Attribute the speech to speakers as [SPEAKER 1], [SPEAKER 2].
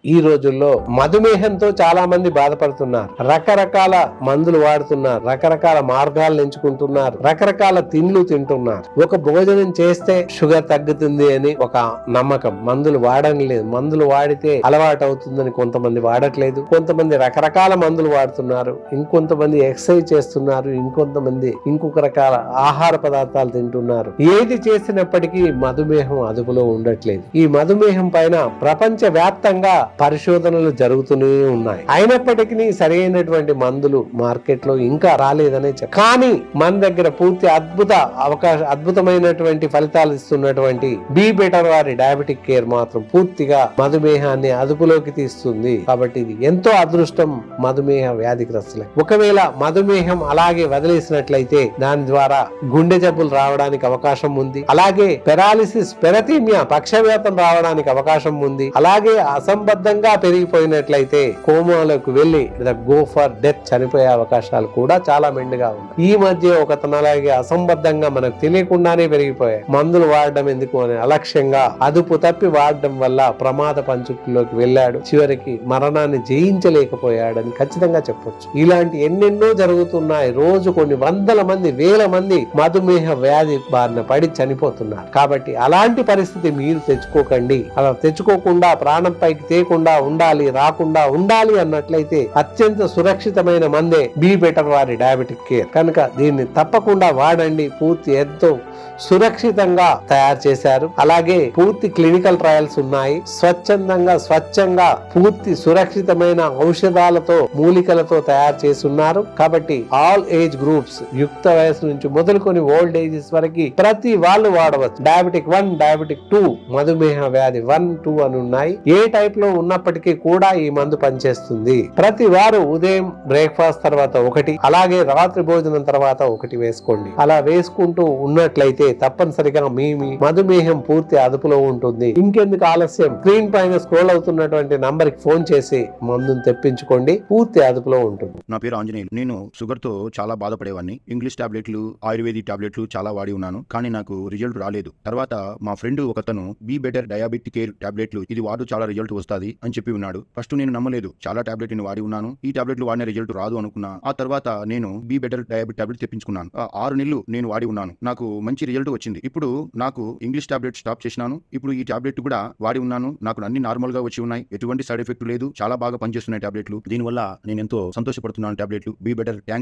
[SPEAKER 1] ఈ రోజుల్లో మధుమేహంతో చాలా మంది బాధపడుతున్నారు. రకరకాల మందులు వాడుతున్నారు, రకరకాల మార్గాలు ఎంచుకుంటున్నారు, రకరకాల తిండ్లు తింటున్నారు. ఒక భోజనం చేస్తే షుగర్ తగ్గుతుంది అని ఒక నమ్మకం. మందులు వాడడం లేదు. మందులు వాడితే అలవాటు అవుతుందని కొంతమంది వాడట్లేదు. కొంతమంది రకరకాల మందులు వాడుతున్నారు, ఇంకొంతమంది ఎక్సర్సైజ్ చేస్తున్నారు, ఇంకొంతమంది ఇంకొక రకాల ఆహార పదార్థాలు తింటున్నారు. ఏది చేసినప్పటికీ మధుమేహం అదుపులో ఉండట్లేదు. ఈ మధుమేహం పైన ప్రపంచ వ్యాప్తంగా పరిశోధనలు జరుగుతూనే ఉన్నాయి. అయినప్పటికీ సరైనటువంటి మందులు మార్కెట్ లో ఇంకా రాలేదనే కానీ మన దగ్గర పూర్తి అద్భుతమైనటువంటి ఫలితాలు ఇస్తున్నటువంటి బీ బెటర్ వారి డయాబెటిక్ కేర్ మాత్రం పూర్తిగా మధుమేహాన్ని అదుపులోకి తీస్తుంది. కాబట్టి ఇది ఎంతో అదృష్టం మధుమేహ వ్యాధిగ్రస్తులకు. ఒకవేళ మధుమేహం అలాగే వదిలేసినట్లయితే దాని ద్వారా గుండె జబ్బులు రావడానికి అవకాశం ఉంది. అలాగే పెరాలిసిస్, పెరథీమియా, పక్షవ్యాతం రావడానికి అవకాశం ఉంది. అలాగే అసంబద్ధంగా పెరిగిపోయినట్లయితే కోమాలోకి వెళ్లి గో ఫర్ డెత్, చనిపోయే అవకాశాలు కూడా చాలా మెండుగా ఉన్నాయి. ఈ మధ్య ఒకతనలాగే అసంబద్ధంగా మనకు తెలియకుండానే పెరిగిపోయాయి. మందులు వాడడం ఎందుకు అని అలక్ష్యంగా అదుపు తప్పి వాడడం వల్ల ప్రమాద పంచుకుల్లోకి వెళ్ళాడు. చివరికి మరణాన్ని జయించలేకపోయాడని ఖచ్చితంగా చెప్పొచ్చు. ఇలాంటి ఎన్నెన్నో జరుగుతున్నాయి. రోజు కొన్ని వందల మంది, వేల మంది మధుమేహ వ్యాధి బారిన పడి చనిపోతున్నారు. కాబట్టి అలాంటి పరిస్థితి మీరు తెచ్చుకోకండి. అలా తెచ్చుకోకుండా ప్రాణం పైకి తేకుండా రాకుండా ఉండాలి అన్నట్లయితే అత్యంత సురక్షితమైన మందే బీ బెటర్ వారి డయాబెటిక్ కేర్. కనుక దీన్ని తప్పకుండా వాడండి. పూర్తి ఎంతో సురక్షితంగా తయారు చేశారు. అలాగే పూర్తి క్లినికల్ ట్రయల్స్ ఉన్నాయి. స్వచ్ఛంగా పూర్తి సురక్షితమైన ఔషధాలతో, మూలికలతో తయారు చేస్తున్నారు. కాబట్టి ఆల్ ఏజ్ గ్రూప్స్, యుక్త వయసు నుంచి మొదలుకొని ఓల్డ్ ఏజెస్ వరకు ప్రతి వాళ్ళు వాడవచ్చు. డయాబెటిక్ 1, డయాబెటిక్ 2, మధుమేహ వ్యాధి 1, 2 అని ఉన్నాయి. ఏ టైప్ లో ఉన్నప్పటికీ కూడా ఈ మందు పనిచేస్తుంది. ప్రతి వారు ఉదయం బ్రేక్ఫాస్ట్ తర్వాత ఒకటి, అలాగే రాత్రి భోజనం తర్వాత ఒకటి వేసుకోండి. అలా వేసుకుంటూ ఉన్నట్లయితే తప్పనిసరిగా మీ మధుమేహం పూర్తి అదుపులో ఉంటుంది. ఇంకెందుకు ఆలస్యం, స్క్రీన్ పైన స్క్రోల్ అవుతున్నటువంటి నంబర్ కి ఫోన్ చేసి మందును తెప్పించుకోండి. పూర్తి అదుపులో ఉంటుంది.
[SPEAKER 2] నా పేరు ఆంజనేయులు. నేను షుగర్ తో చాలా బాధపడేవాడిని. ఇంగ్లీష్ టాబ్లెట్లు, ఆయుర్వేదిక్ టాబ్లెట్లు చాలా వాడి ఉన్నాను, కానీ నాకు రిజల్ట్ రాలేదు. తర్వాత మా ఫ్రెండ్ ఒకతను బీ బెటర్ డయాబెటిక్ కేర్ టాబ్లెట్లు ఇది వాడు చాలా రిజల్ట్ వస్తుంది అని చెప్పి ఉన్నాడు. ఫస్ట్ నేను నమ్మలేదు. చాలా టాబ్లెట్ వాడి ఉన్నాను, ఈ టాబ్లెట్లు వాడిన రిజల్ట్ రాదు అనుకున్నా. ఆ తర్వాత నేను బీ బెటర్ డయాబెటిక్ టాబ్లెట్ తెప్పించుకున్నాను. 6 నెలలు నేను వాడి ఉన్నాను, నాకు మంచి రిజల్ట్ వచ్చింది. ఇప్పుడు నాకు ఇంగ్లీష్ టాబ్లెట్ స్టాప్ చేసినాను. ఇప్పుడు ఈ టాబ్లెట్ కూడా వాడి ఉన్నాను, నాకు అన్ని నార్మల్ గా వచ్చి ఉన్నాయి, ఎటువంటి సైడ్ ఎఫెక్ట్ లేదు, చాలా బాగా పనిచేస్తున్నాయి టాబ్లెట్లు. దీనివల్ల నేను ఎంతో సంతోషపడుతున్నాను. టాబ్లెట్లు బీ బెటర్. థ్యాంక్స్.